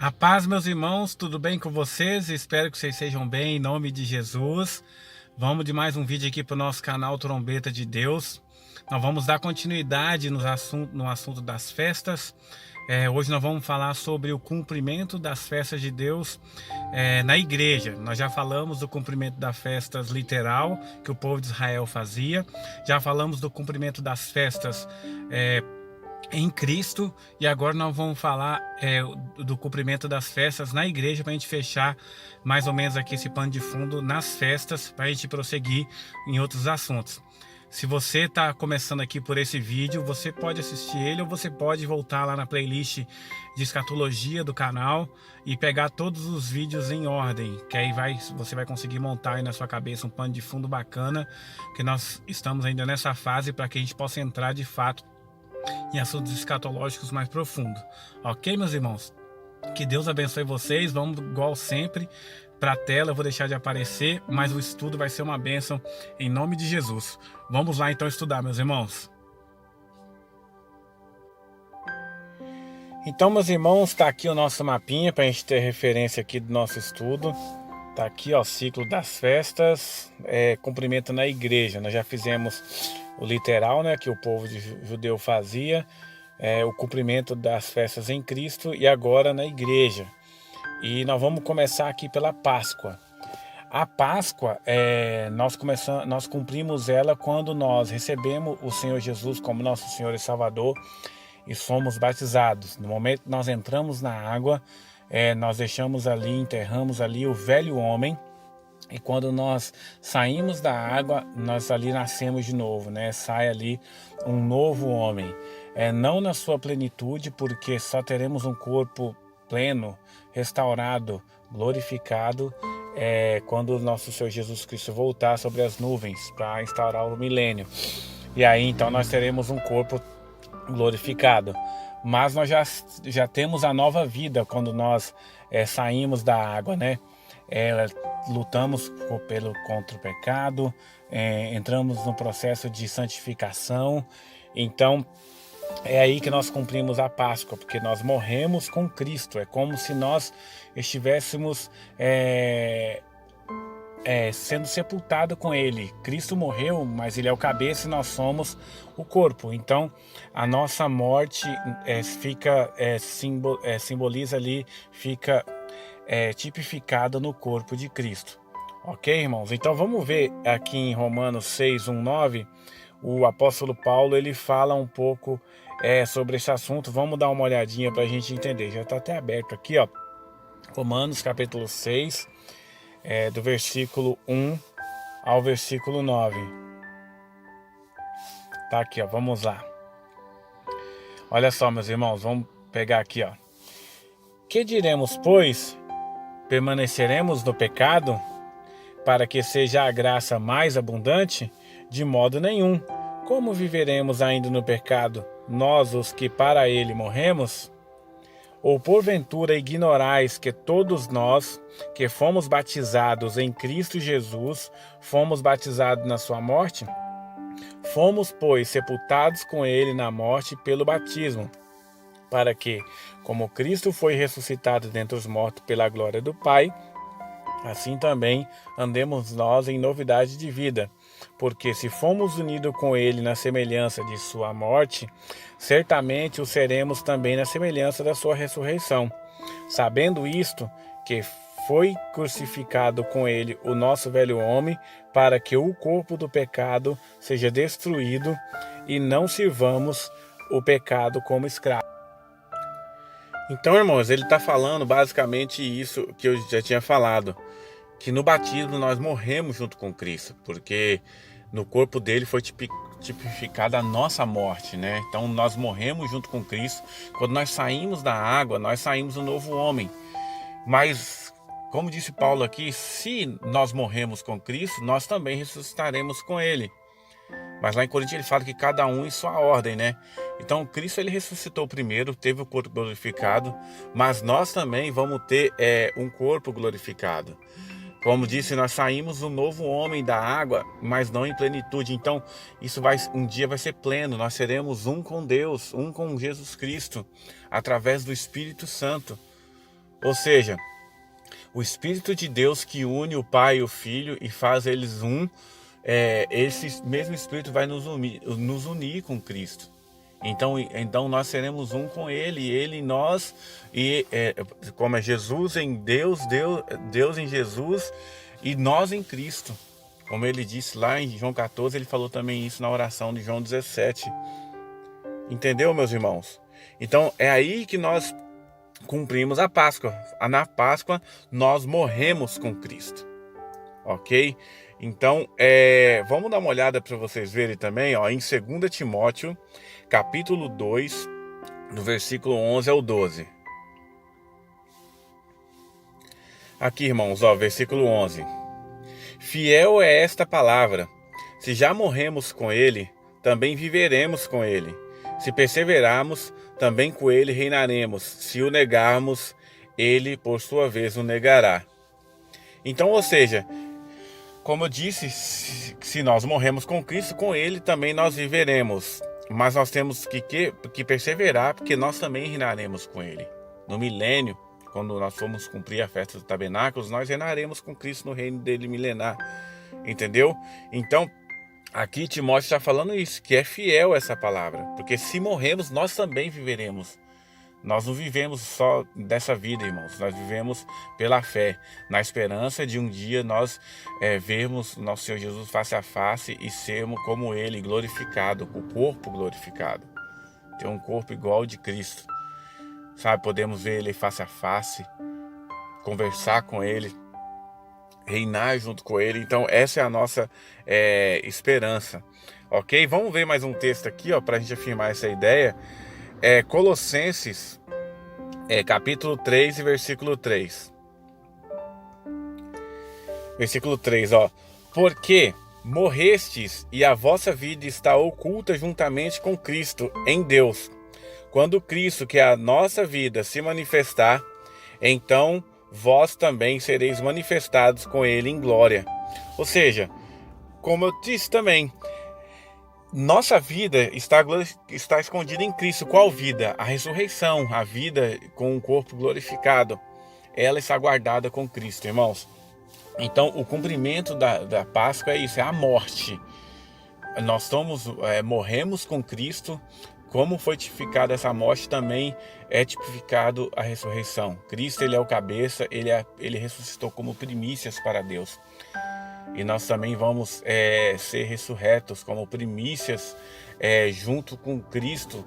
A paz, meus irmãos, tudo bem com vocês? Espero que vocês sejam bem, em nome de Jesus. Vamos de mais um vídeo aqui para o nosso canal Trombeta de Deus. Nós vamos dar continuidade no assunto das festas. Hoje nós vamos falar sobre o cumprimento das festas de Deus na igreja. Nós já falamos do cumprimento das festas literal que o povo de Israel fazia. Já falamos do cumprimento das festas em Cristo, e agora nós vamos falar do cumprimento das festas na igreja, para a gente fechar mais ou menos aqui esse pano de fundo nas festas, para a gente prosseguir em outros assuntos. Se você está começando aqui por esse vídeo, você pode assistir ele, ou você pode voltar lá na playlist de escatologia do canal e pegar todos os vídeos em ordem, que aí você vai conseguir montar aí na sua cabeça um pano de fundo bacana, que nós estamos ainda nessa fase para que a gente possa entrar de fato em assuntos escatológicos mais profundos. Ok, meus irmãos? Que Deus abençoe vocês. Vamos, igual sempre, para a tela. Eu vou deixar de aparecer, mas o estudo vai ser uma bênção em nome de Jesus. Vamos lá então estudar, meus irmãos. Então, meus irmãos, está aqui o nosso mapinha para a gente ter referência aqui do nosso estudo. Tá aqui, ó, ciclo das festas, cumprimento na igreja. Nós já fizemos o literal, né, que o povo judeu fazia, o cumprimento das festas em Cristo, e agora na igreja. E nós vamos começar aqui pela Páscoa. A Páscoa, nós cumprimos ela quando nós recebemos o Senhor Jesus como nosso Senhor e Salvador e somos batizados. No momento que nós entramos na água, nós deixamos ali, enterramos ali o velho homem, e quando nós saímos da água, nós ali nascemos de novo, né? Sai ali um novo homem, não na sua plenitude, porque só teremos um corpo pleno, restaurado, glorificado, quando o nosso Senhor Jesus Cristo voltar sobre as nuvens para instaurar o milênio. E aí então nós teremos um corpo glorificado. Mas nós já temos a nova vida quando nós saímos da água, né? Lutamos contra o pecado, entramos no processo de santificação. Então é aí que nós cumprimos a Páscoa, porque nós morremos com Cristo. É como se nós estivéssemos sendo sepultado com ele. Cristo morreu, mas ele é o cabeça e nós somos o corpo. Então a nossa morte simboliza ali, fica tipificada no corpo de Cristo. Ok, irmãos? Então vamos ver aqui em Romanos 6:1-9, o apóstolo Paulo ele fala um pouco sobre esse assunto. Vamos dar uma olhadinha para a gente entender. Já está até aberto aqui, ó. Romanos capítulo 6, do versículo 1 ao versículo 9. Tá aqui, ó. Vamos lá. Olha só, meus irmãos, vamos pegar aqui, ó. Que diremos, pois? Permaneceremos no pecado para que seja a graça mais abundante? De modo nenhum. Como viveremos ainda no pecado, nós os que para ele morremos? Ou porventura ignorais que todos nós que fomos batizados em Cristo Jesus, fomos batizados na sua morte? Fomos, pois, sepultados com ele na morte pelo batismo, para que, como Cristo foi ressuscitado dentre os mortos pela glória do Pai, assim também andemos nós em novidade de vida. Porque se fomos unidos com ele na semelhança de sua morte, certamente o seremos também na semelhança da sua ressurreição. Sabendo isto, que foi crucificado com ele o nosso velho homem, para que o corpo do pecado seja destruído e não sirvamos o pecado como escravo. Então, irmãos, ele está falando basicamente isso que eu já tinha falado, que no batismo nós morremos junto com Cristo, porque no corpo dele foi tipificada a nossa morte, né? Então nós morremos junto com Cristo. Quando nós saímos da água, nós saímos um novo homem. Mas, como disse Paulo aqui, se nós morremos com Cristo, nós também ressuscitaremos com ele. Mas lá em Coríntios ele fala que cada um em sua ordem, né? Então Cristo ele ressuscitou primeiro, teve o corpo glorificado, mas nós também vamos ter um corpo glorificado. Como disse, nós saímos um novo homem da água, mas não em plenitude. Então isso um dia vai ser pleno. Nós seremos um com Deus, um com Jesus Cristo, através do Espírito Santo. Ou seja, o Espírito de Deus que une o Pai e o Filho e faz eles um, esse mesmo Espírito vai nos unir com Cristo. Então nós seremos um com Ele, Ele em nós, e como é Jesus em Deus, Deus em Jesus e nós em Cristo. Como ele disse lá em João 14, ele falou também isso na oração de João 17. Entendeu, meus irmãos? Então é aí que nós cumprimos a Páscoa. Na Páscoa nós morremos com Cristo. Ok? Então, vamos dar uma olhada para vocês verem também, ó, em 2 Timóteo, capítulo 2, do versículo 11 ao 12. Aqui, irmãos, ó, versículo 11. Fiel é esta palavra. Se já morremos com ele, também viveremos com ele. Se perseverarmos, também com ele reinaremos. Se o negarmos, ele, por sua vez, o negará. Então, ou seja, como eu disse, se nós morremos com Cristo, com ele também nós viveremos. Mas nós temos que perseverar, porque nós também reinaremos com ele. No milênio, quando nós formos cumprir a festa dos tabernáculos, nós reinaremos com Cristo no reino dele milenar. Entendeu? Então, aqui Timóteo está falando isso, que é fiel essa palavra. Porque se morremos, nós também viveremos. Nós não vivemos só dessa vida, irmãos. Nós vivemos pela fé, na esperança de um dia nós vermos nosso Senhor Jesus face a face e sermos como Ele, glorificado, o corpo glorificado. Ter um corpo igual ao de Cristo. Sabe, podemos ver Ele face a face, conversar com Ele, reinar junto com Ele. Então essa é a nossa esperança. Ok? Vamos ver mais um texto aqui, para a gente afirmar essa ideia. Colossenses, capítulo 3 e versículo 3. Versículo 3, ó. Porque morrestes e a vossa vida está oculta juntamente com Cristo em Deus. Quando Cristo, que é a nossa vida, se manifestar, então vós também sereis manifestados com Ele em glória. Ou seja, como eu disse também, nossa vida está escondida em Cristo. Qual vida? A ressurreição, a vida com o corpo glorificado. Ela está guardada com Cristo, irmãos. Então, o cumprimento da Páscoa é isso, é a morte. Nós morremos com Cristo. Como foi tipificada essa morte, também é tipificado a ressurreição. Cristo, ele é o cabeça, ele ressuscitou como primícias para Deus. E nós também vamos ser ressurretos como primícias junto com Cristo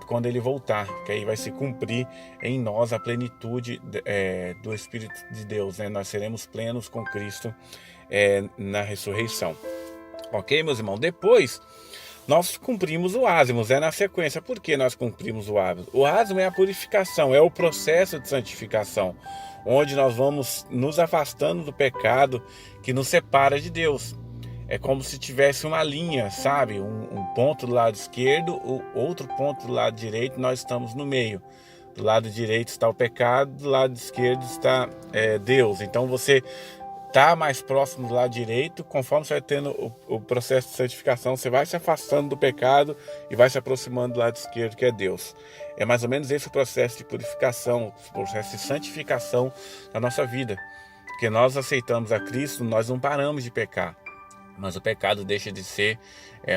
quando Ele voltar. Que aí vai se cumprir em nós a plenitude do Espírito de Deus. Né? Nós seremos plenos com Cristo na ressurreição. Ok, meus irmãos? Depois, nós cumprimos o ázimos, na sequência. Por que nós cumprimos o ázimo? O ázimo é a purificação, é o processo de santificação, onde nós vamos nos afastando do pecado que nos separa de Deus. É como se tivesse uma linha, sabe? Um ponto do lado esquerdo, outro ponto do lado direito, nós estamos no meio. Do lado direito está o pecado, do lado esquerdo está Deus. Então você está mais próximo do lado direito, conforme você vai tendo o processo de santificação, você vai se afastando do pecado e vai se aproximando do lado esquerdo, que é Deus. É mais ou menos esse o processo de purificação, o processo de santificação da nossa vida. Porque nós aceitamos a Cristo, nós não paramos de pecar. Mas o pecado deixa de ser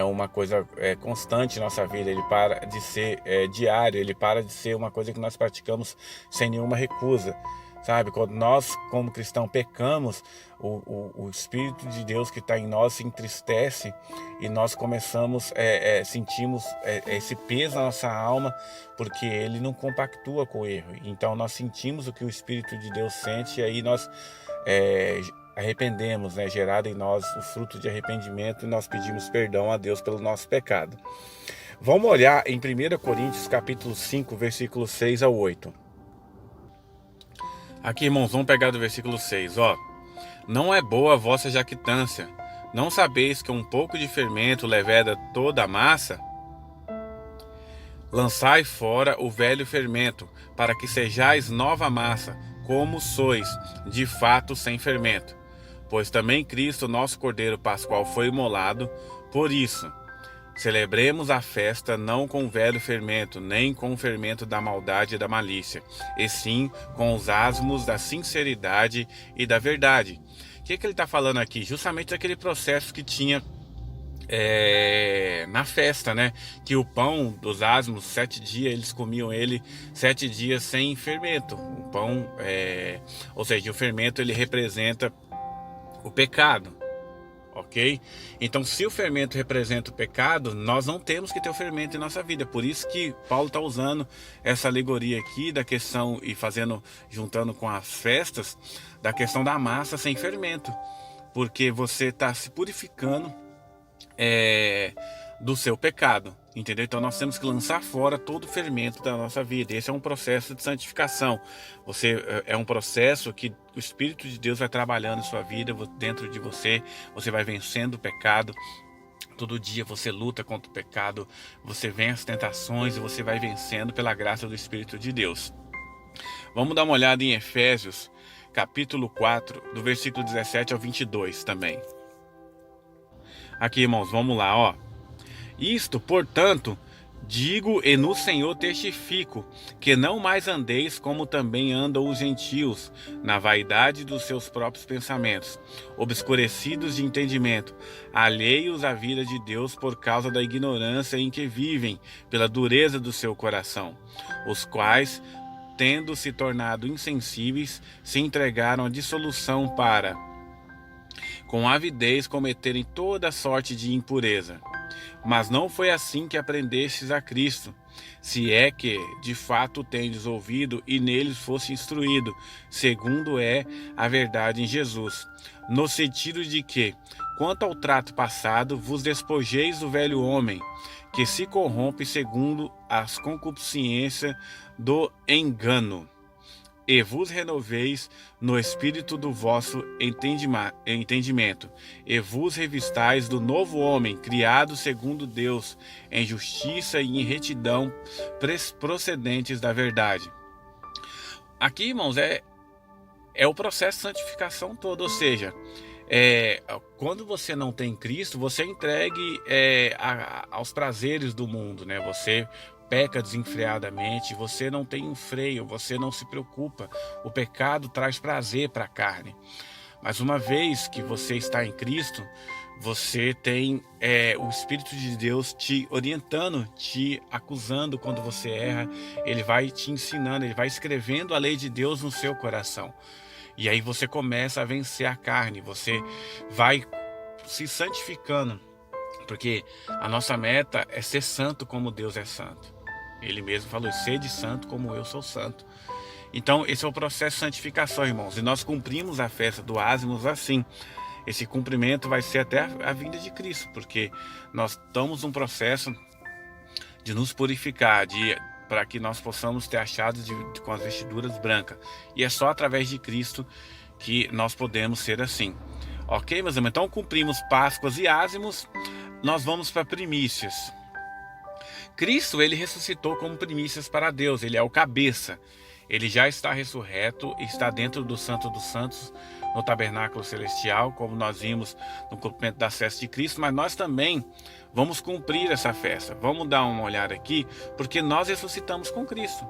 uma coisa constante em nossa vida, ele para de ser diário, ele para de ser uma coisa que nós praticamos sem nenhuma recusa. Sabe, quando nós, como cristãos, pecamos, o Espírito de Deus que está em nós se entristece e nós começamos, sentimos esse peso na nossa alma, porque ele não compactua com o erro. Então nós sentimos o que o Espírito de Deus sente e aí nós arrependemos, gerado em nós o fruto de arrependimento e nós pedimos perdão a Deus pelo nosso pecado. Vamos olhar em 1 Coríntios capítulo 5, versículos 6 ao 8. Aqui, irmãos, vamos pegar do versículo 6, ó. Não é boa a vossa jactância. Não sabeis que um pouco de fermento leveda toda a massa? Lançai fora o velho fermento, para que sejais nova massa, como sois, de fato sem fermento. Pois também Cristo, nosso Cordeiro Pascual, foi imolado por isso, Celebremos a festa não com o velho fermento, nem com o fermento da maldade e da malícia, e sim com os asmos da sinceridade e da verdade. O que ele está falando aqui? Justamente daquele processo que tinha na festa, né? Que o pão dos asmos, 7 dias, eles comiam ele 7 dias sem fermento. O pão, ou seja, o fermento ele representa o pecado. Ok? Então, se o fermento representa o pecado, nós não temos que ter o fermento em nossa vida. Por isso que Paulo está usando essa alegoria aqui da questão e juntando com as festas, da questão da massa sem fermento. Porque você está se purificando do seu pecado. Entendeu? Então nós temos que lançar fora todo o fermento da nossa vida. Esse é um processo de santificação. É um processo que o Espírito de Deus vai trabalhando em sua vida, dentro de você. Você vai vencendo o pecado. Todo dia você luta contra o pecado. Você vence as tentações e você vai vencendo pela graça do Espírito de Deus. Vamos dar uma olhada em Efésios, capítulo 4, do versículo 17 ao 22 também. Aqui, irmãos, vamos lá, ó. Isto, portanto, digo e no Senhor testifico, que não mais andeis como também andam os gentios, na vaidade dos seus próprios pensamentos, obscurecidos de entendimento, alheios à vida de Deus por causa da ignorância em que vivem, pela dureza do seu coração, os quais, tendo se tornado insensíveis, se entregaram à dissolução para, com avidez, cometerem toda sorte de impureza. Mas não foi assim que aprendestes a Cristo, se é que, de fato, tendes ouvido e neles fosse instruído, segundo é a verdade em Jesus, no sentido de que, quanto ao trato passado, vos despojeis do velho homem, que se corrompe segundo as concupiscências do engano, e vos renoveis no espírito do vosso entendimento, e vos revistais do novo homem, criado segundo Deus, em justiça e em retidão, procedentes da verdade. Aqui, irmãos, é o processo de santificação todo, ou seja, quando você não tem Cristo, você é entregue aos prazeres do mundo, né? Você peca desenfreadamente, você não tem um freio, você não se preocupa. O pecado traz prazer para a carne. Mas uma vez que você está em Cristo, você tem o Espírito de Deus te orientando, te acusando quando você erra. Ele vai te ensinando, ele vai escrevendo a lei de Deus no seu coração. E aí você começa a vencer a carne, você vai se santificando. Porque a nossa meta é ser santo como Deus é santo. Ele mesmo falou, sede santo como eu sou santo. Então esse é o processo de santificação, irmãos. E nós cumprimos a festa do ázimos assim. Esse cumprimento vai ser até a vinda de Cristo, porque nós estamos num processo de nos purificar, para que nós possamos ter achados com as vestiduras brancas. E é só através de Cristo que nós podemos ser assim. Ok, meus irmãos? Então cumprimos Páscoas e ázimos. Nós vamos para primícias. Cristo, ele ressuscitou como primícias para Deus, ele é o cabeça. Ele já está ressurreto e está dentro do Santo dos Santos, no tabernáculo celestial, como nós vimos no cumprimento da festa de Cristo, mas nós também vamos cumprir essa festa. Vamos dar uma olhada aqui, porque nós ressuscitamos com Cristo.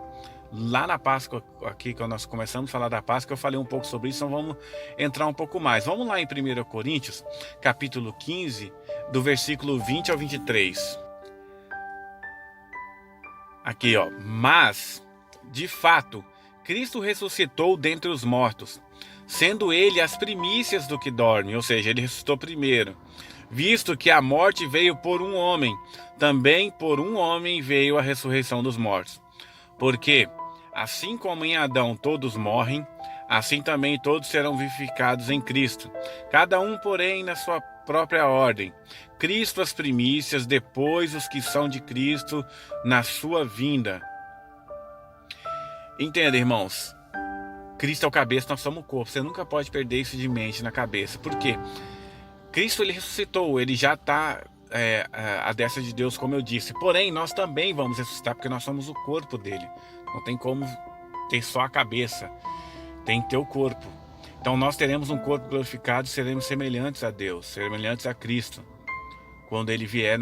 Lá na Páscoa, aqui quando nós começamos a falar da Páscoa, eu falei um pouco sobre isso, então vamos entrar um pouco mais. Vamos lá em 1 Coríntios, capítulo 15, do versículo 20 ao 23. Aqui, ó. Mas, de fato, Cristo ressuscitou dentre os mortos, sendo ele as primícias do que dorme, ou seja, ele ressuscitou primeiro. Visto que a morte veio por um homem, também por um homem veio a ressurreição dos mortos. Porque, assim como em Adão todos morrem, assim também todos serão vivificados em Cristo. Cada um, porém, na sua própria ordem. Cristo as primícias, depois os que são de Cristo na sua vinda. Entenda, irmãos. Cristo é o cabeça, nós somos o corpo. Você nunca pode perder isso de mente na cabeça. Por quê? Cristo, ele ressuscitou, ele já está à destra de Deus, como eu disse. Porém, nós também vamos ressuscitar, porque nós somos o corpo dele. Não tem como ter só a cabeça. Tem que ter o corpo. Então nós teremos um corpo glorificado e seremos semelhantes a Deus, semelhantes a Cristo. quando ele vier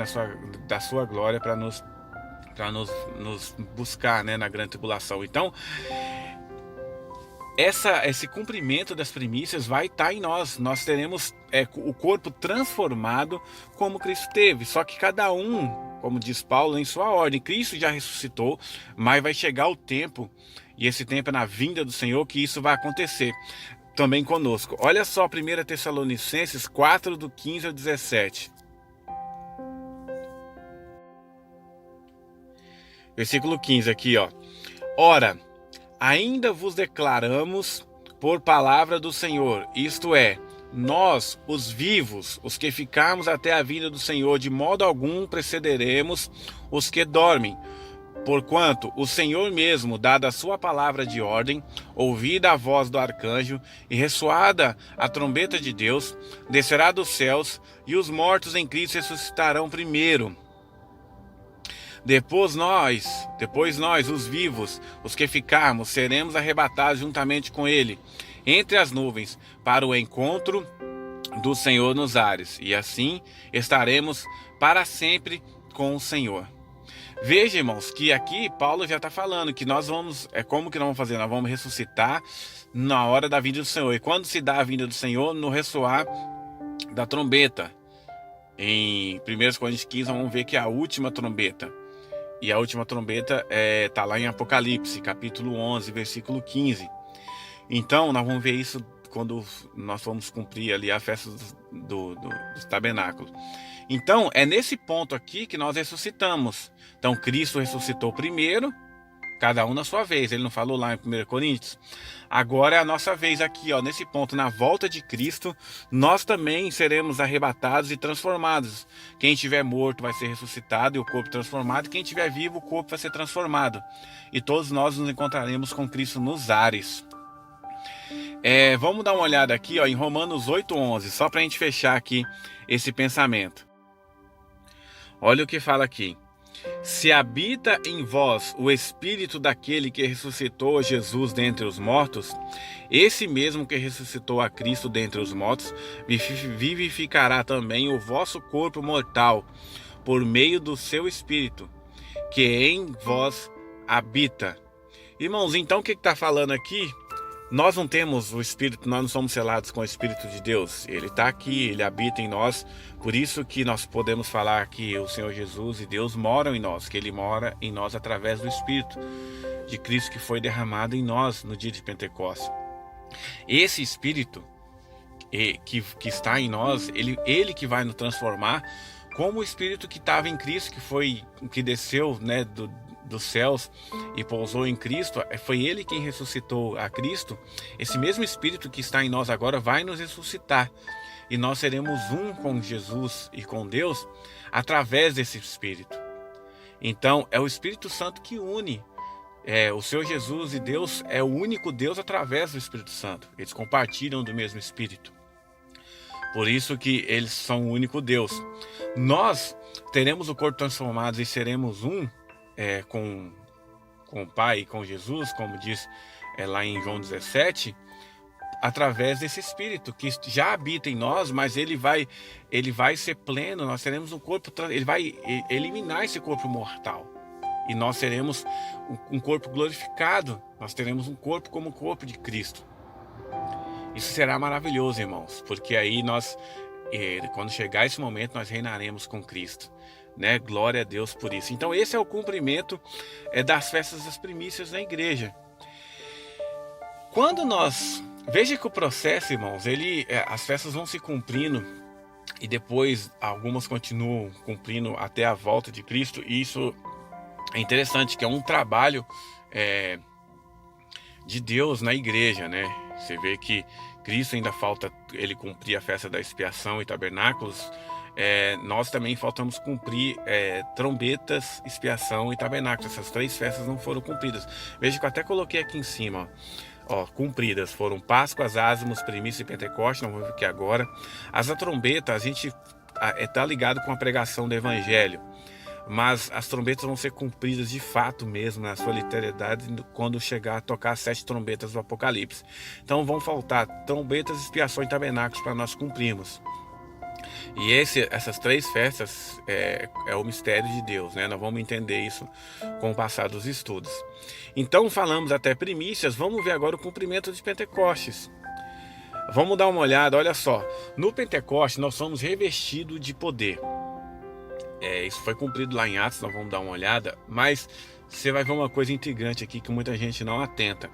da sua glória para nos buscar, né, na grande tribulação. Então, esse cumprimento das primícias vai estar em nós. Nós teremos o corpo transformado como Cristo teve. Só que cada um, como diz Paulo, em sua ordem. Cristo já ressuscitou, mas vai chegar o tempo, e esse tempo é na vinda do Senhor, que isso vai acontecer também conosco. Olha só 1 Tessalonicenses 4, do 15 ao 17. Versículo 15 aqui, ó. Ora, ainda vos declaramos por palavra do Senhor, isto é, nós, os vivos, os que ficarmos até a vinda do Senhor, de modo algum precederemos os que dormem. Porquanto o Senhor mesmo, dada a sua palavra de ordem, ouvida a voz do arcanjo e ressoada a trombeta de Deus, descerá dos céus, e os mortos em Cristo ressuscitarão primeiro. Depois nós, os vivos, os que ficarmos, seremos arrebatados juntamente com ele, entre as nuvens, para o encontro do Senhor nos ares, e assim estaremos para sempre com o Senhor. Veja, irmãos, que aqui Paulo já está falando que nós vamos, como que nós vamos fazer? Nós vamos ressuscitar na hora da vinda do Senhor. E quando se dá a vinda do Senhor? No ressoar da trombeta. Em 1 Coríntios 15, vamos ver que é a última trombeta. E a última trombeta está lá em Apocalipse, capítulo 11, versículo 15. Então, nós vamos ver isso quando nós vamos cumprir ali a festa dos tabernáculos. Então, é nesse ponto aqui que nós ressuscitamos. Então, Cristo ressuscitou primeiro, cada um na sua vez. Ele não falou lá em 1 Coríntios? Agora é a nossa vez aqui, ó, nesse ponto, na volta de Cristo, nós também seremos arrebatados e transformados. Quem estiver morto vai ser ressuscitado e o corpo transformado. Quem estiver vivo, o corpo vai ser transformado. E todos nós nos encontraremos com Cristo nos ares. Vamos dar uma olhada aqui, ó, em Romanos 8:11, só para a gente fechar aqui esse pensamento. Olha o que fala aqui. Se habita em vós o espírito daquele que ressuscitou Jesus dentre os mortos, esse mesmo que ressuscitou a Cristo dentre os mortos, vivificará também o vosso corpo mortal, por meio do seu espírito, que em vós habita. Irmãos, então o que está falando aqui? Nós não temos o Espírito, nós não somos selados com o Espírito de Deus. Ele está aqui, Ele habita em nós. Por isso que nós podemos falar que o Senhor Jesus e Deus moram em nós, que Ele mora em nós através do Espírito de Cristo que foi derramado em nós no dia de Pentecostes. Esse Espírito que está em nós, ele que vai nos transformar, como o Espírito que estava em Cristo, que desceu, né, dos céus e pousou em Cristo. Foi Ele quem ressuscitou a Cristo. Esse mesmo Espírito que está em nós agora vai nos ressuscitar, e nós seremos um com Jesus e com Deus através desse Espírito. Então é o Espírito Santo que une. O Senhor Jesus e Deus é o único Deus através do Espírito Santo. Eles compartilham do mesmo Espírito. Por isso que eles são o único Deus. Nós teremos o corpo transformado e seremos um com o Pai e com Jesus, como diz lá em João 17, através desse Espírito que já habita em nós, mas ele vai ser pleno. Nós teremos um corpo, ele vai eliminar esse corpo mortal, e nós teremos um corpo glorificado. Nós teremos um corpo como o corpo de Cristo. Isso será maravilhoso, irmãos, porque aí quando chegar esse momento, nós reinaremos com Cristo, né? Glória a Deus por isso. Então esse é o cumprimento das festas das primícias na igreja. Veja que o processo, irmãos, as festas vão se cumprindo, e depois algumas continuam cumprindo até a volta de Cristo. E isso é interessante, que é um trabalho de Deus na igreja, né? Você vê que Cristo ainda falta ele cumprir a festa da expiação e tabernáculos. Nós também faltamos cumprir trombetas, expiação e tabernáculos. Essas 3 festas não foram cumpridas. Veja que eu até coloquei aqui em cima, ó, cumpridas foram Páscoas, Ázimos, Primícia e Pentecostes. Não vou ver aqui agora. As da trombeta, a gente está ligado com a pregação do Evangelho, mas as trombetas vão ser cumpridas de fato mesmo, na sua literalidade, quando chegar a tocar as 7 trombetas do Apocalipse. Então vão faltar trombetas, expiação e tabernáculos para nós cumprirmos. E essas três festas é o mistério de Deus, né? Nós vamos entender isso com o passar dos estudos. Então falamos até primícias, vamos ver agora o cumprimento de Pentecostes. Vamos dar uma olhada, olha só. No Pentecostes nós somos revestidos de poder. Isso foi cumprido lá em Atos, nós vamos dar uma olhada. Mas você vai ver uma coisa intrigante aqui que muita gente não atenta.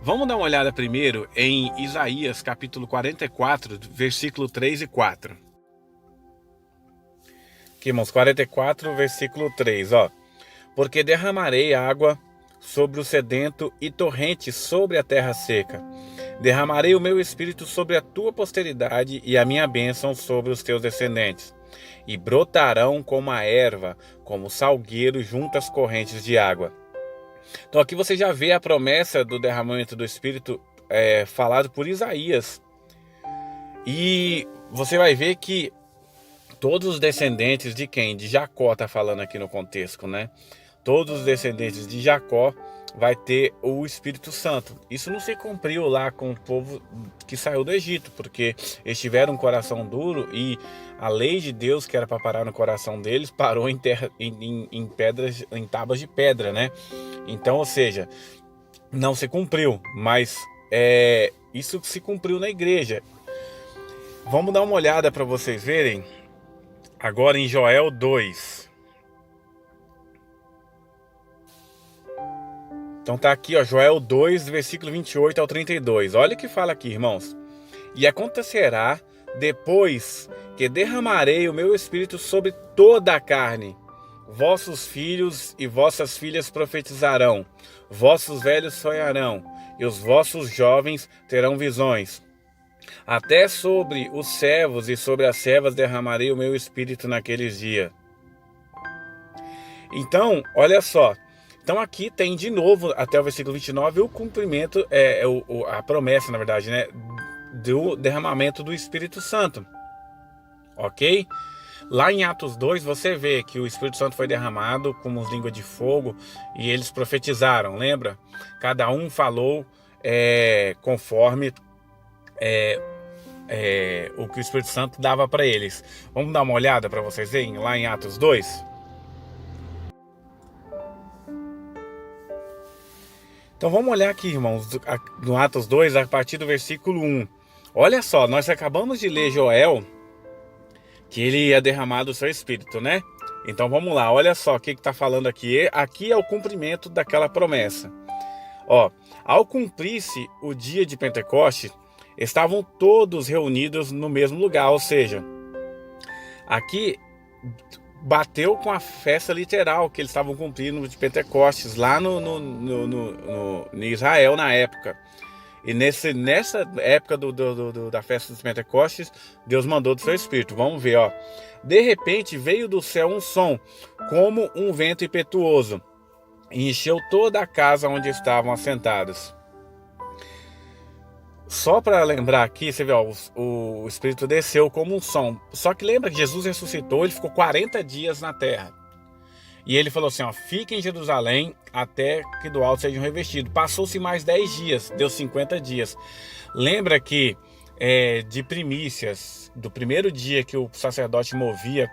Vamos dar uma olhada primeiro em Isaías capítulo 44, versículo 3 e 4. Aqui, irmãos, 44, versículo 3, ó. Porque derramarei água sobre o sedento e torrentes sobre a terra seca. Derramarei o meu espírito sobre a tua posteridade e a minha bênção sobre os teus descendentes. E brotarão como a erva, como salgueiro junto às correntes de água. Então aqui você já vê a promessa do derramamento do Espírito falado por Isaías. E você vai ver que todos os descendentes de quem? De Jacó, está falando aqui no contexto, né? Todos os descendentes de Jacó vai ter o Espírito Santo. Isso não se cumpriu lá com o povo que saiu do Egito, porque eles tiveram um coração duro e a lei de Deus, que era para parar no coração deles, parou em pedras, em tábuas de pedra, né? Então, ou seja, não se cumpriu, mas isso se cumpriu na igreja. Vamos dar uma olhada para vocês verem agora em Joel 2. Então tá aqui, ó, Joel 2, versículo 28 ao 32. Olha o que fala aqui, irmãos. E acontecerá depois que derramarei o meu espírito sobre toda a carne. Vossos filhos e vossas filhas profetizarão, vossos velhos sonharão, e os vossos jovens terão visões. Até sobre os servos e sobre as servas derramarei o meu espírito naqueles dias. Então, olha só. Então aqui tem de novo, até o versículo 29, o cumprimento, a promessa, na verdade, né, do derramamento do Espírito Santo. Ok? Lá em Atos 2 você vê que o Espírito Santo foi derramado como línguas de fogo e eles profetizaram, lembra? Cada um falou conforme o que o Espírito Santo dava para eles. Vamos dar uma olhada para vocês verem lá em Atos 2? Então vamos olhar aqui, irmãos, no Atos 2, a partir do versículo 1. Olha só, nós acabamos de ler Joel, que ele ia derramar do seu espírito, né? Então vamos lá, olha só o que está falando aqui. Aqui é o cumprimento daquela promessa. Ó, ao cumprir-se o dia de Pentecostes, estavam todos reunidos no mesmo lugar, ou seja, aqui bateu com a festa literal que eles estavam cumprindo de Pentecostes lá em Israel na época. E nessa época da festa dos Pentecostes, Deus mandou do seu Espírito. Vamos ver, ó. De repente veio do céu um som, como um vento impetuoso, e encheu toda a casa onde estavam assentados. Só para lembrar aqui, você vê, ó, o Espírito desceu como um som. Só que lembra que Jesus ressuscitou, ele ficou 40 dias na terra. E ele falou assim, ó, fiquem em Jerusalém até que do alto sejam revestidos. Passou-se mais 10 dias, deu 50 dias. Lembra que de primícias, do primeiro dia que o sacerdote movia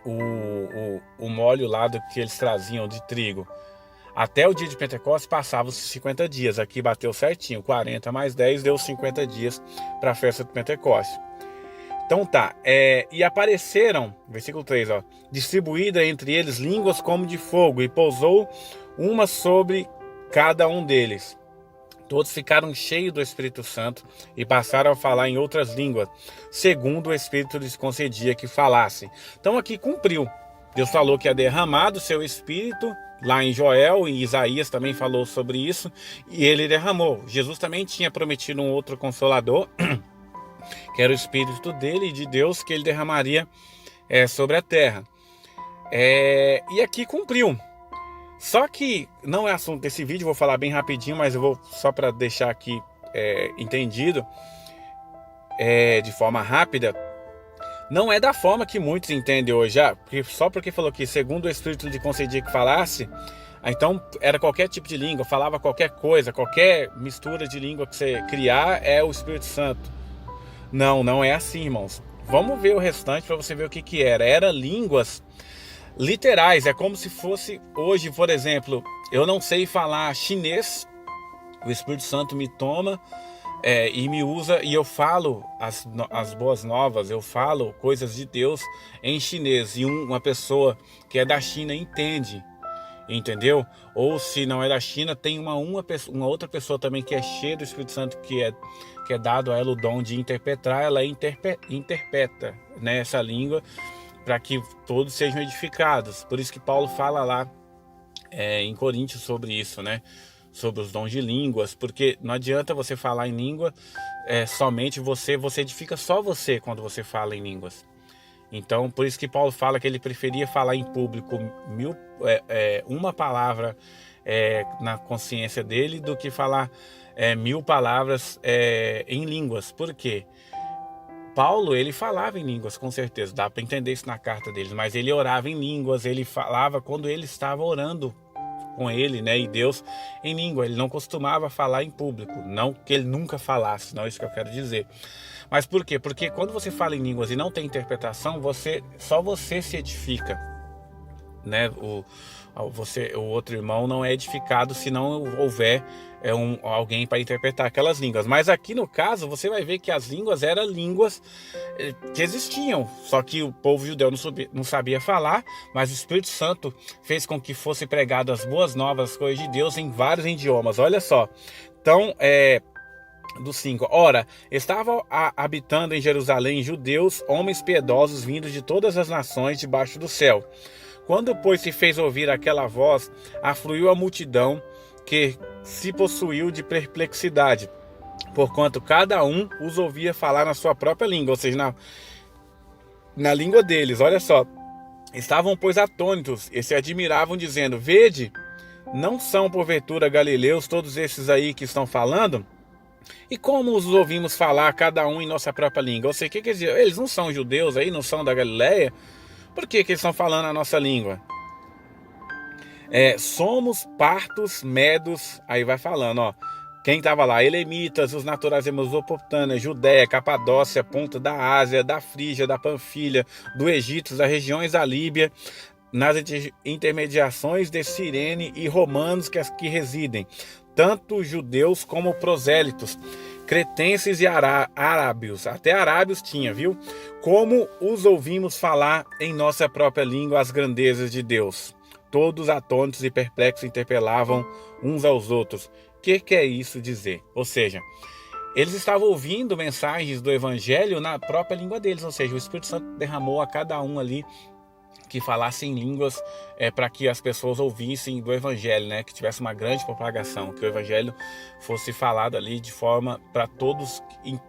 o molho lá que eles traziam de trigo, até o dia de Pentecostes passavam os 50 dias. Aqui bateu certinho, 40 mais 10 deu 50 dias para a festa de Pentecostes. Então tá, e apareceram, versículo 3, ó, distribuída entre eles línguas como de fogo, e pousou uma sobre cada um deles. Todos ficaram cheios do Espírito Santo e passaram a falar em outras línguas, segundo o Espírito lhes concedia que falassem. Então aqui cumpriu. Deus falou que ia derramar do seu Espírito, lá em Joel, e Isaías também falou sobre isso, e ele derramou. Jesus também tinha prometido um outro Consolador, que era o Espírito dele e de Deus, que ele derramaria sobre a terra. E aqui cumpriu. Só que não é assunto desse vídeo, vou falar bem rapidinho, mas eu vou só para deixar aqui entendido de forma rápida. Não é da forma que muitos entendem hoje, só porque falou que segundo o Espírito lhe concedia que falasse, então era qualquer tipo de língua, falava qualquer coisa, qualquer mistura de língua que você criar é o Espírito Santo. Não é assim, irmãos. vamos ver o restante para você ver o que que era. Era línguas literais, é como se fosse hoje, por exemplo, eu não sei falar chinês, o Espírito Santo me toma e me usa e eu falo as boas novas, eu falo coisas de Deus em chinês e uma pessoa que é da China entende, entendeu? Ou se não é da China, tem uma outra pessoa também que é cheia do Espírito Santo, que é dado a ela o dom de interpretar, ela interpreta, né, essa língua para que todos sejam edificados. Por isso que Paulo fala lá em Coríntios sobre isso, né? Sobre os dons de línguas, porque não adianta você falar em língua somente você edifica só você quando você fala em línguas. Então, por isso que Paulo fala que ele preferia falar em público uma palavra na consciência dele do que falar 1000 palavras em línguas. Por quê? Paulo, ele falava em línguas, com certeza, dá para entender isso na carta deles, mas ele orava em línguas, ele falava quando ele estava orando com ele, né, e Deus em língua. Ele não costumava falar em público, não que ele nunca falasse, não é isso que eu quero dizer. Mas por quê? Porque quando você fala em línguas e não tem interpretação, só você se edifica, né? O outro irmão não é edificado se não houver alguém para interpretar aquelas línguas. Mas aqui no caso você vai ver que as línguas eram línguas que existiam, só que o povo judeu não sabia falar, mas o Espírito Santo fez com que fosse pregado as boas novas, as coisas de Deus em vários idiomas. Olha só, então do 5. Ora, estavam habitando em Jerusalém judeus, homens piedosos vindos de todas as nações debaixo do céu. Quando, pois, se fez ouvir aquela voz, afluiu a multidão que se possuiu de perplexidade, porquanto cada um os ouvia falar na sua própria língua, ou seja, na língua deles. Olha só, estavam, pois, atônitos e se admiravam, dizendo: vede, não são porventura galileus todos esses aí que estão falando? E como os ouvimos falar cada um em nossa própria língua? Ou seja, o que quer dizer? Eles não são judeus aí, não são da Galileia? Por que eles estão falando a nossa língua? Somos partos, medos, aí vai falando, ó. Quem estava lá? Elemitas, os naturais de Mesopotâmia, Judéia, Capadócia, ponta da Ásia, da Frígia, da Panfilha, do Egito, das regiões da Líbia, nas intermediações de Cirene e romanos que residem, tanto judeus como prosélitos, cretenses e arábios, até arábios tinha, viu? Como os ouvimos falar em nossa própria língua as grandezas de Deus. Todos atônitos e perplexos interpelavam uns aos outros. O que é isso dizer? Ou seja, eles estavam ouvindo mensagens do evangelho na própria língua deles, ou seja, o Espírito Santo derramou a cada um ali que falassem línguas para que as pessoas ouvissem do evangelho, né? Que tivesse uma grande propagação, que o evangelho fosse falado ali de forma para todos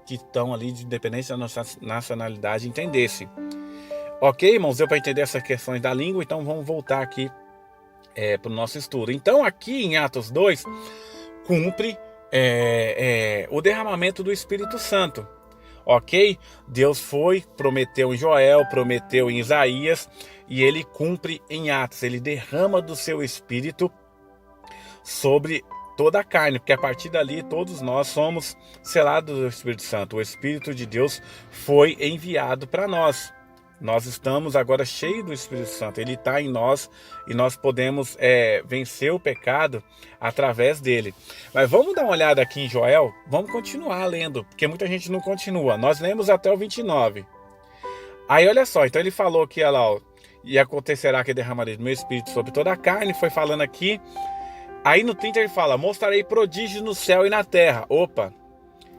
que estão ali, de independência da nossa nacionalidade, entendessem. Ok, irmãos? Deu para entender essas questões da língua, então vamos voltar aqui para o nosso estudo. Então aqui em Atos 2, cumpre o derramamento do Espírito Santo. Ok? Deus prometeu em Joel, prometeu em Isaías, e ele cumpre em Atos. Ele derrama do seu Espírito sobre toda a carne, porque a partir dali todos nós somos selados do Espírito Santo. O Espírito de Deus foi enviado para nós. Nós estamos agora cheios do Espírito Santo. Ele está em nós e nós podemos vencer o pecado através dele. Mas vamos dar uma olhada aqui em Joel. Vamos continuar lendo, porque muita gente não continua. Nós lemos até o 29. Aí olha só, então ele falou que e acontecerá que derramarei do meu Espírito sobre toda a carne. Foi falando aqui. Aí no 30 ele fala: mostrarei prodígios no céu e na terra. Opa!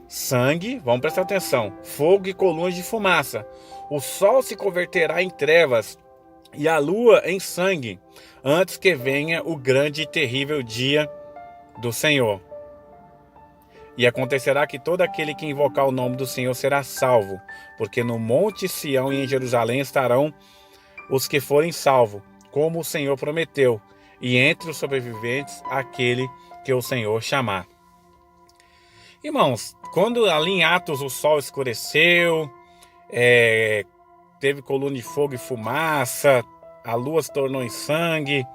Sangue, vamos prestar atenção, fogo e colunas de fumaça. O sol se converterá em trevas e a lua em sangue, antes que venha o grande e terrível dia do Senhor. E acontecerá que todo aquele que invocar o nome do Senhor será salvo, porque no monte Sião e em Jerusalém estarão os que forem salvos, como o Senhor prometeu, e entre os sobreviventes aquele que o Senhor chamar. Irmãos, quando ali em Atos o sol escureceu, teve coluna de fogo e fumaça, a lua se tornou em sangue,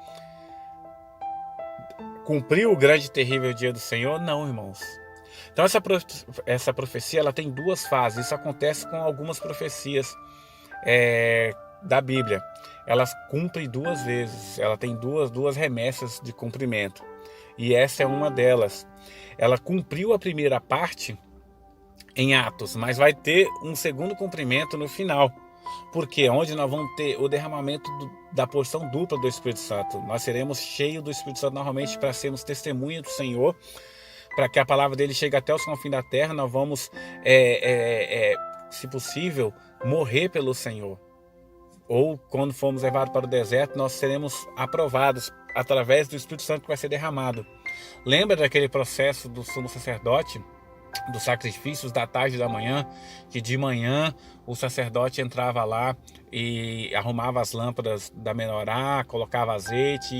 cumpriu o grande e terrível dia do Senhor? Não, irmãos. Então essa profecia ela tem duas fases. Isso acontece com algumas profecias da Bíblia. Elas cumprem duas vezes. Ela tem duas remessas de cumprimento. E essa é uma delas. Ela cumpriu a primeira parte em Atos, mas vai ter um segundo cumprimento no final. Porque onde nós vamos ter o derramamento da porção dupla do Espírito Santo. Nós seremos cheios do Espírito Santo novamente para sermos testemunhas do Senhor, para que a palavra dele chegue até os confins da terra. Nós vamos, se possível, morrer pelo Senhor. Ou quando formos levados para o deserto, nós seremos aprovados através do Espírito Santo que vai ser derramado. Lembra daquele processo do sumo sacerdote, dos sacrifícios da tarde e da manhã, que de manhã o sacerdote entrava lá e arrumava as lâmpadas da menorá, colocava azeite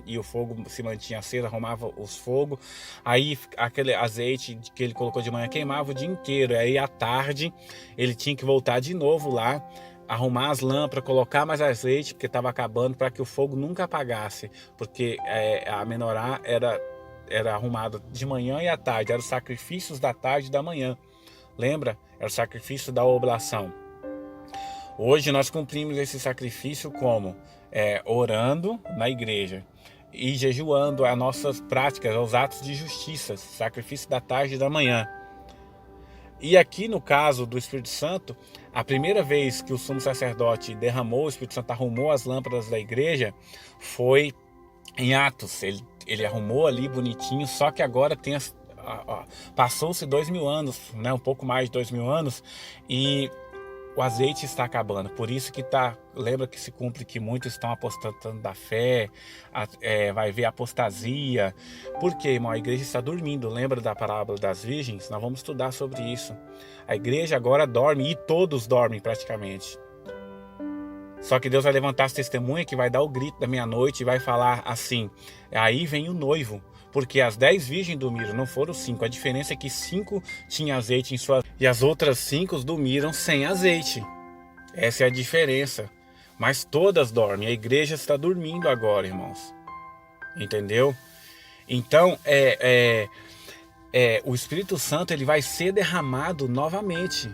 e o fogo se mantinha aceso, arrumava os fogos, aí aquele azeite que ele colocou de manhã queimava o dia inteiro, aí à tarde ele tinha que voltar de novo lá, arrumar as lâmpadas, colocar mais azeite, porque estava acabando, para que o fogo nunca apagasse, porque a menorá era arrumada de manhã e à tarde, eram os sacrifícios da tarde e da manhã, lembra? Era o sacrifício da oblação. Hoje nós cumprimos esse sacrifício como? Orando na igreja e jejuando as nossas práticas, os atos de justiça, sacrifício da tarde e da manhã. E aqui no caso do Espírito Santo, a primeira vez que o sumo sacerdote derramou, o Espírito Santo arrumou as lâmpadas da igreja, foi em Atos. Ele arrumou ali bonitinho, só que agora passou-se 2000 anos, né, um pouco mais de 2000 anos, e o azeite está acabando. Por isso que lembra que se cumpre que muitos estão apostatando da fé, vai haver apostasia. Por quê, irmão? A igreja está dormindo. Lembra da parábola das virgens? Nós vamos estudar sobre isso. A igreja agora dorme, e todos dormem praticamente. Só que Deus vai levantar as testemunhas que vai dar o grito da meia-noite e vai falar assim: aí vem o noivo. Porque as 10 virgens dormiram, não foram 5. A diferença é que 5 tinham azeite em sua e as outras 5 dormiram sem azeite. Essa é a diferença. Mas todas dormem. A igreja está dormindo agora, irmãos. Entendeu? Então, o Espírito Santo ele vai ser derramado novamente.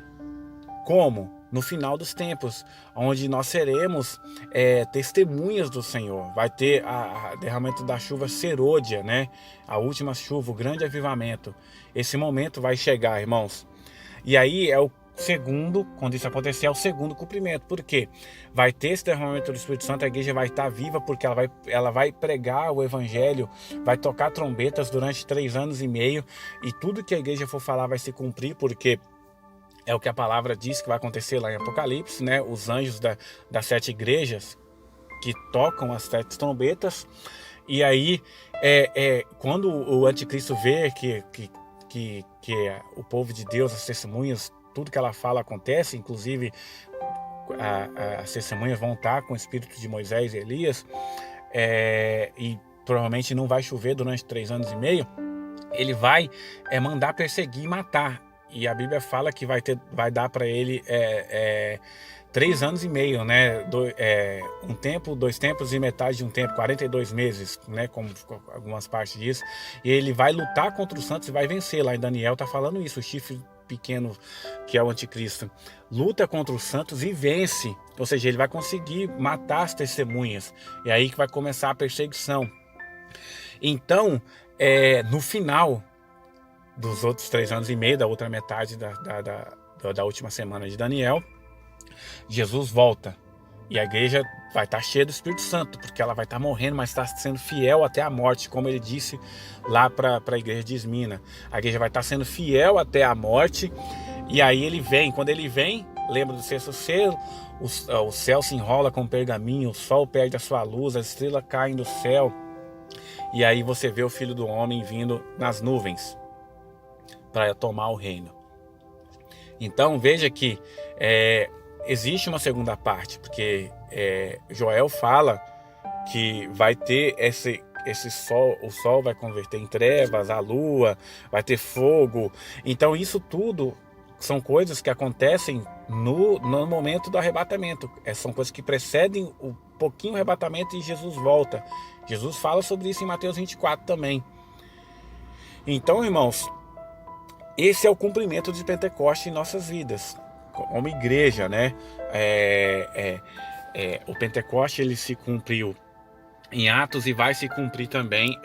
Como? No final dos tempos, onde nós seremos testemunhas do Senhor. Vai ter o derramamento da chuva serôdia, né? A última chuva, o grande avivamento. Esse momento vai chegar, irmãos. E aí quando isso acontecer, é o segundo cumprimento. Por quê? Vai ter esse derramamento do Espírito Santo, a igreja vai estar viva, porque ela vai pregar o evangelho, vai tocar trombetas durante 3 anos e meio, e tudo que a igreja for falar vai se cumprir, porque é o que a palavra diz que vai acontecer lá em Apocalipse, né? Os anjos das 7 igrejas que tocam as 7 trombetas. E aí, quando o anticristo vê que o povo de Deus, as testemunhas, tudo que ela fala acontece, inclusive as testemunhas vão estar com o espírito de Moisés e Elias, e provavelmente não vai chover durante 3 anos e meio, ele vai mandar perseguir e matar. E a Bíblia fala que vai dar para ele 3 anos e meio, né? Um tempo, 2 tempos e metade de um tempo, 42 meses, né? Como algumas partes diz. E ele vai lutar contra os santos e vai vencer. Lá em Daniel está falando isso, o chifre pequeno que é o anticristo. Luta contra os santos e vence. Ou seja, ele vai conseguir matar as testemunhas. E aí que vai começar a perseguição. Então, no final dos outros 3 anos e meio, da outra metade da última semana de Daniel, Jesus volta. E a igreja vai estar cheia do Espírito Santo, porque ela vai estar morrendo, mas está sendo fiel até a morte, como ele disse lá para a igreja de Esmina. A igreja vai estar sendo fiel até a morte, e aí ele vem. Quando ele vem, lembra do 6º selo, o céu se enrola com pergaminho, o sol perde a sua luz, as estrelas caem do céu, e aí você vê o Filho do Homem vindo nas nuvens para tomar o reino. Então veja que existe uma segunda parte, porque Joel fala que vai ter esse sol, o sol vai converter em trevas, a lua vai ter fogo. Então isso tudo são coisas que acontecem no momento do arrebatamento. São coisas que precedem um pouquinho o arrebatamento e Jesus volta. Jesus fala sobre isso em Mateus 24 também. Então, irmãos, esse é o cumprimento de Pentecostes em nossas vidas, como igreja, né? O Pentecostes ele se cumpriu em Atos e vai se cumprir também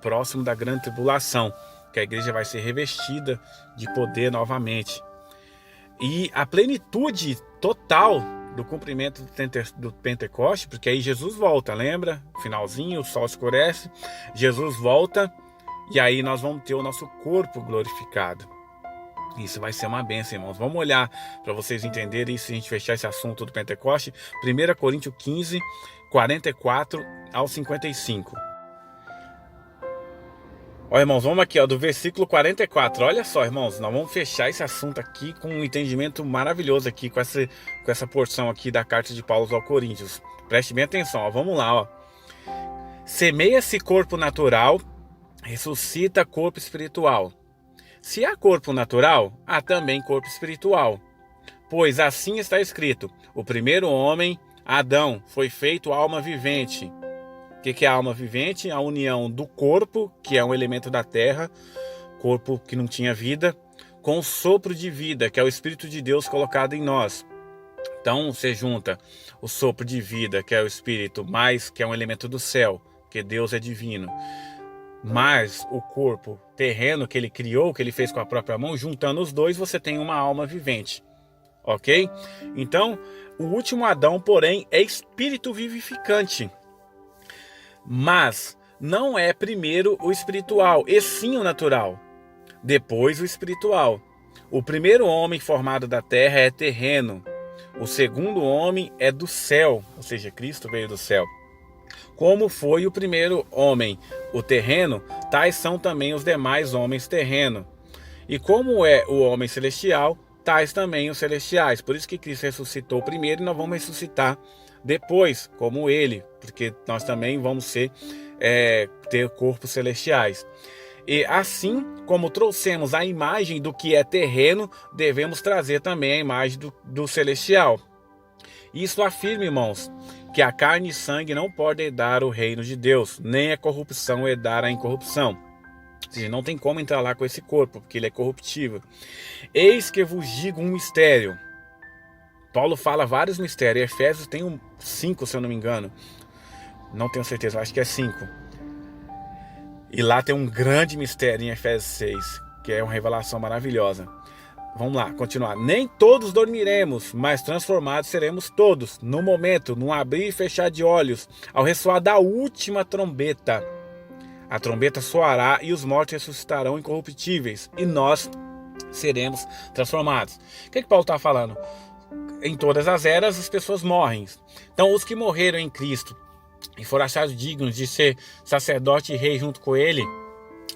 próximo da grande tribulação, que a igreja vai ser revestida de poder novamente. E a plenitude total do cumprimento do Pentecoste, porque aí Jesus volta, lembra? Finalzinho, o sol escurece, Jesus volta e aí nós vamos ter o nosso corpo glorificado. Isso vai ser uma bênção, irmãos. Vamos olhar para vocês entenderem isso, a gente fechar esse assunto do Pentecoste. 1 Coríntios 15, 44 ao 55. Ó, irmãos, vamos aqui, ó, do versículo 44. Olha só, irmãos, nós vamos fechar esse assunto aqui com um entendimento maravilhoso aqui, com essa porção aqui da carta de Paulo aos Coríntios. Preste bem atenção, ó, vamos lá, ó. Semeia-se corpo natural, ressuscita corpo espiritual. Se há corpo natural, há também corpo espiritual. Pois assim está escrito: o primeiro homem, Adão, foi feito alma vivente. O que é a alma vivente? A união do corpo, que é um elemento da terra, corpo que não tinha vida, com o sopro de vida, que é o Espírito de Deus colocado em nós. Então você junta o sopro de vida, que é o Espírito, mais que é um elemento do céu, que Deus é divino, mas o corpo terreno que ele criou, que ele fez com a própria mão, juntando os dois, você tem uma alma vivente. Ok? Então, o último Adão, porém, é espírito vivificante. Mas não é primeiro o espiritual, e sim o natural. Depois o espiritual. O primeiro homem formado da terra é terreno. O segundo homem é do céu, ou seja, Cristo veio do céu. Como foi o primeiro homem, o terreno, tais são também os demais homens terreno. E como é o homem celestial, tais também os celestiais. Por isso que Cristo ressuscitou primeiro e nós vamos ressuscitar depois, como ele, porque nós também vamos ter corpos celestiais. E assim como trouxemos a imagem do que é terreno, devemos trazer também a imagem do celestial. Isso afirma, irmãos, que a carne e sangue não podem herdar o reino de Deus, nem a corrupção herdar a incorrupção. Ou seja, não tem como entrar lá com esse corpo, porque ele é corruptível. Eis que vos digo um mistério. Paulo fala vários mistérios. Efésios tem 5, se eu não me engano. Não tenho certeza, acho que é 5. E lá tem um grande mistério em Efésios 6, que é uma revelação maravilhosa. Vamos lá, continuar. Nem todos dormiremos, mas transformados seremos todos, no momento, num abrir e fechar de olhos, ao ressoar da última trombeta. A trombeta soará e os mortos ressuscitarão incorruptíveis, e nós seremos transformados. O que Paulo está falando? Em todas as eras as pessoas morrem. Então os que morreram em Cristo e foram achados dignos de ser sacerdote e rei junto com ele,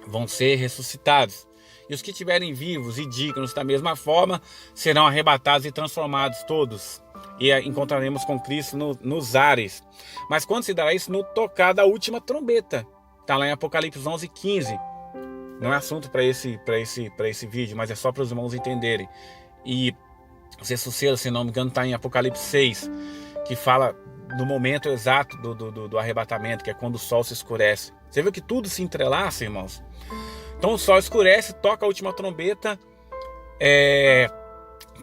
vão ser ressuscitados. E os que estiverem vivos e dignos da mesma forma, serão arrebatados e transformados todos. E encontraremos com Cristo nos ares. Mas quando se dará isso? No tocar da última trombeta. Está lá em Apocalipse 11:15. Não é assunto para esse vídeo, mas é só para os irmãos entenderem. E o sexto selo, se não me engano, está em Apocalipse 6, que fala do momento exato do arrebatamento, que é quando o sol se escurece. Você viu que tudo se entrelaça, irmãos? Então o sol escurece, toca a última trombeta,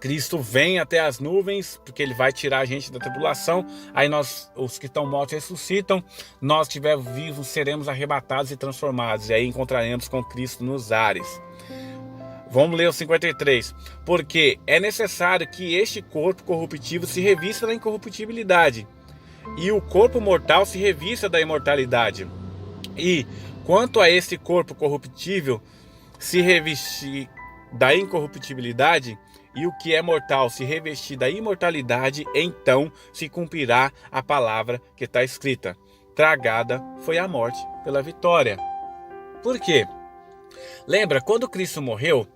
Cristo vem até as nuvens, porque ele vai tirar a gente da tribulação. Aí nós, os que estão mortos, ressuscitam. Nós que estivermos vivos, seremos arrebatados e transformados. E aí encontraremos com Cristo nos ares. Vamos ler o 53. Porque é necessário que este corpo corruptível se revista da incorruptibilidade, e o corpo mortal se revista da imortalidade. E quanto a esse corpo corruptível se revestir da incorruptibilidade, e o que é mortal se revestir da imortalidade, então se cumprirá a palavra que está escrita: tragada foi a morte pela vitória. Por quê? Lembra, quando Cristo morreu,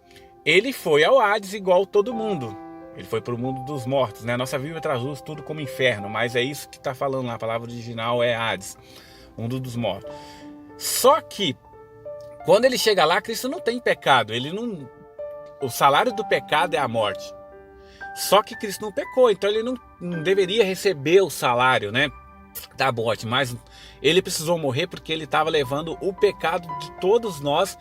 ele foi ao Hades igual todo mundo. Ele foi para o mundo dos mortos, né? Nossa Bíblia traduz tudo como inferno, mas é isso que está falando lá. A palavra original é Hades, mundo dos mortos. Só que quando ele chega lá, Cristo não tem pecado. O salário do pecado é a morte. Só que Cristo não pecou, então ele não deveria receber o salário, né, da morte. Mas ele precisou morrer porque ele estava levando o pecado de todos nós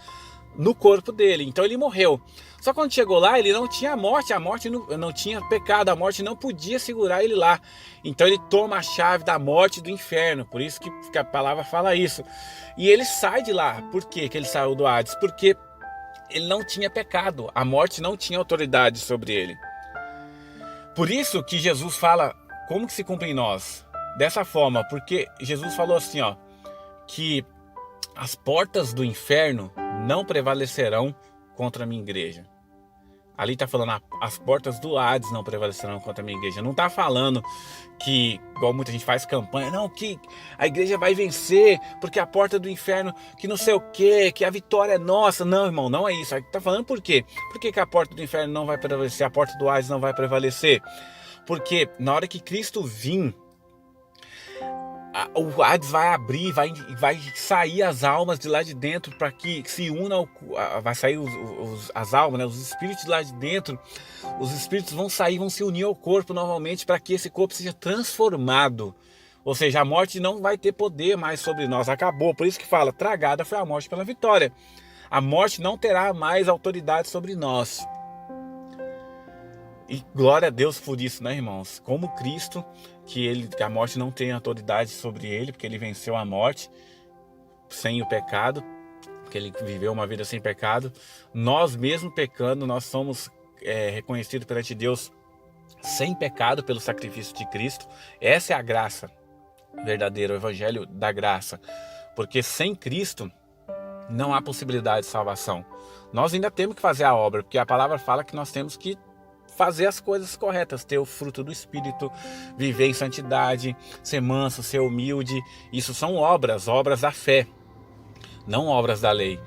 no corpo dele. Então ele morreu. Só que quando chegou lá, ele não tinha a morte não tinha pecado, a morte não podia segurar ele lá. Então ele toma a chave da morte e do inferno. Por isso que a palavra fala isso. E ele sai de lá. Por quê que ele saiu do Hades? Porque ele não tinha pecado. A morte não tinha autoridade sobre ele. Por isso que Jesus fala, como que se cumpre em nós? Dessa forma, porque Jesus falou assim, ó, que as portas do inferno não prevalecerão contra a minha igreja. Ali está falando, as portas do Hades não prevalecerão contra a minha igreja. Não está falando que, igual muita gente faz campanha, não, que a igreja vai vencer, porque a porta do inferno, que não sei o quê, que a vitória é nossa. Não, irmão, não é isso. Está falando por quê? Por que a porta do inferno não vai prevalecer, a porta do Hades não vai prevalecer? Porque na hora que Cristo vir, o Hades vai abrir, vai sair as almas de lá de dentro para que se unam, vai sair as almas, né, os espíritos de lá de dentro, os espíritos vão sair, vão se unir ao corpo novamente para que esse corpo seja transformado. Ou seja, a morte não vai ter poder mais sobre nós, acabou. Por isso que fala, tragada foi a morte pela vitória. A morte não terá mais autoridade sobre nós. E glória a Deus por isso, né, irmãos? Como Cristo, que a morte não tem autoridade sobre ele, porque ele venceu a morte sem o pecado, porque ele viveu uma vida sem pecado. Nós mesmo pecando, nós somos reconhecidos perante Deus sem pecado pelo sacrifício de Cristo. Essa é a graça verdadeira, o evangelho da graça. Porque sem Cristo não há possibilidade de salvação. Nós ainda temos que fazer a obra, porque a palavra fala que nós temos que fazer as coisas corretas, ter o fruto do Espírito, viver em santidade, ser manso, ser humilde. Isso são obras da fé, não obras da lei,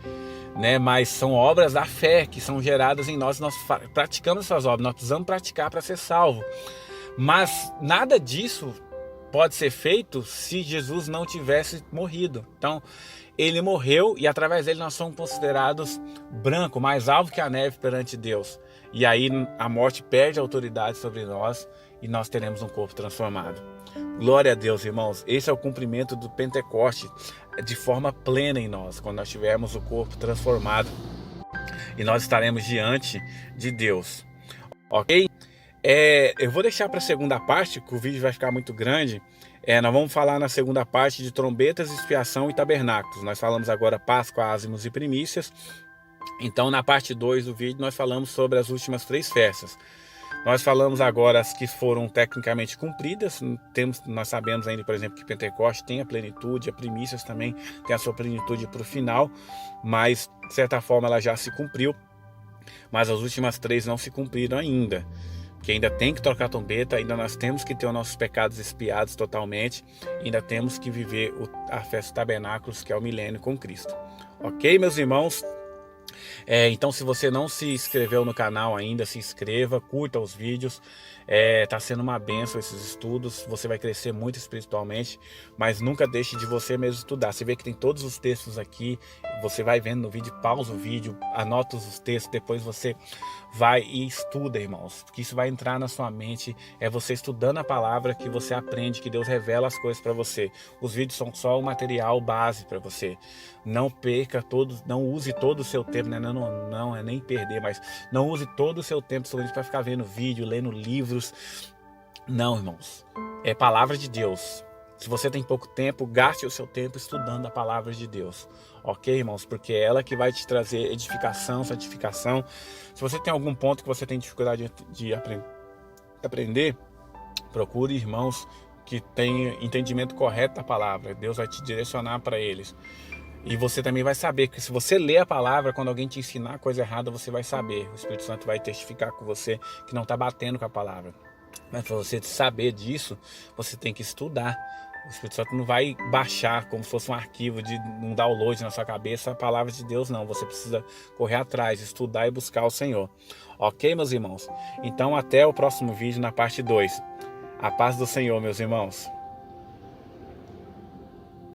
né? Mas são obras da fé que são geradas em nós. Nós praticamos essas obras, nós precisamos praticar para ser salvo. Mas nada disso pode ser feito se Jesus não tivesse morrido. Então, ele morreu e através dele nós somos considerados branco, mais alvo que a neve perante Deus. E aí a morte perde a autoridade sobre nós e nós teremos um corpo transformado. Glória a Deus, irmãos. Esse é o cumprimento do Pentecoste de forma plena em nós, quando nós tivermos o corpo transformado e nós estaremos diante de Deus. Ok? Eu vou deixar para a segunda parte, que o vídeo vai ficar muito grande. Nós vamos falar na segunda parte de trombetas, expiação e tabernáculos. Nós falamos agora Páscoa, ázimos e primícias. Então, na parte 2 do vídeo, nós falamos sobre as últimas 3 festas. Nós falamos agora as que foram tecnicamente cumpridas. Nós sabemos ainda, por exemplo, que Pentecoste tem a plenitude, a primícias também tem a sua plenitude para o final, mas, de certa forma, ela já se cumpriu. Mas as últimas 3 não se cumpriram ainda. Que ainda tem que tocar trombeta, ainda nós temos que ter os nossos pecados expiados totalmente, ainda temos que viver a festa dos tabernáculos, que é o milênio com Cristo. Ok, meus irmãos? Então, se você não se inscreveu no canal ainda, se inscreva, curta os vídeos. Tá sendo uma bênção esses estudos, você vai crescer muito espiritualmente, mas nunca deixe de você mesmo estudar. Você vê que tem todos os textos aqui, você vai vendo no vídeo, pausa o vídeo, anota os textos, depois você vai e estuda, irmãos, porque isso vai entrar na sua mente. É você estudando a palavra que você aprende, que Deus revela as coisas para você. Os vídeos são só o material base para você. Não perca não use todo o seu tempo, né? Não é nem perder, mas não use todo o seu tempo para ficar vendo vídeo, lendo livros. Não, irmãos, é palavra de Deus. Se você tem pouco tempo, gaste o seu tempo estudando a palavra de Deus. Ok, irmãos? Porque é ela que vai te trazer edificação, santificação. Se você tem algum ponto que você tem dificuldade de aprender, procure irmãos que tenham entendimento correto da palavra. Deus vai te direcionar para eles. E você também vai saber que se você ler a palavra, quando alguém te ensinar coisa errada, você vai saber. O Espírito Santo vai testificar com você que não está batendo com a palavra. Mas para você saber disso, você tem que estudar. O Espírito Santo não vai baixar como se fosse um arquivo de um download na sua cabeça a palavra de Deus, não. Você precisa correr atrás, estudar e buscar o Senhor. Ok, meus irmãos? Então até o próximo vídeo na parte 2. A paz do Senhor, meus irmãos.